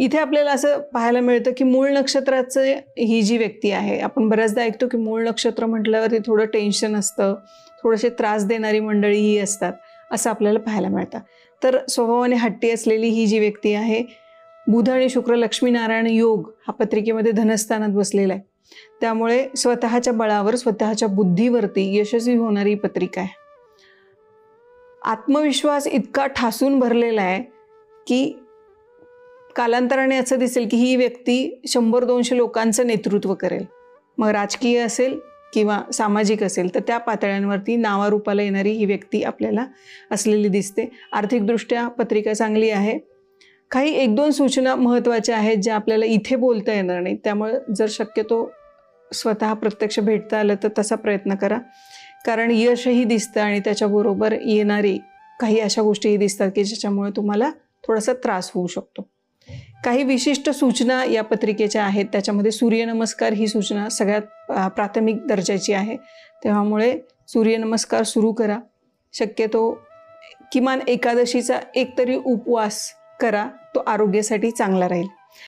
इथे आपल्याला असं पाहायला मिळतं की मूळ नक्षत्राचं ही जी व्यक्ती आहे, आपण बऱ्याचदा ऐकतो की मूळ नक्षत्र म्हटल्यावरती थोडं टेन्शन असतं, थोडेसे त्रास देणारी मंडळीही असतात, असं आपल्याला पाहायला मिळतं. तर स्वभावाने हट्टी असलेली ही जी व्यक्ती आहे, बुध आणि शुक्र लक्ष्मीनारायण योग हा पत्रिकेमध्ये धनस्थानात बसलेला आहे. त्यामुळे स्वतःच्या बळावर, स्वतःच्या बुद्धीवरती यशस्वी होणारी पत्रिका आहे. आत्मविश्वास इतका ठासून भरलेला आहे की कालांतराने असं दिसेल की ही व्यक्ती 100-200 लोकांचं नेतृत्व करेल. मग राजकीय असेल किंवा सामाजिक असेल, तर त्या पातळ्यांवरती नावारूपाला येणारी ही व्यक्ती आपल्याला असलेली दिसते. आर्थिकदृष्ट्या पत्रिका चांगली आहे. काही 1-2 सूचना महत्त्वाच्या आहेत ज्या आपल्याला इथे बोलता येणार नाही, त्यामुळे जर शक्यतो स्वतः प्रत्यक्ष भेटता आलं तर तसा प्रयत्न करा. कारण यशही दिसतं आणि त्याच्याबरोबर येणारी काही अशा गोष्टीही दिसतात की ज्याच्यामुळे तुम्हाला थोडासा त्रास होऊ शकतो. काही विशिष्ट सूचना या पत्रिकेच्या आहेत, त्याच्यामध्ये सूर्यनमस्कार ही सूचना सगळ्यात प्राथमिक दर्जाची आहे. त्यामुळे सूर्यनमस्कार सुरू करा. शक्यतो किमान एकादशीचा एक तरी उपवास करा, तो आरोग्यासाठी चांगला राहील.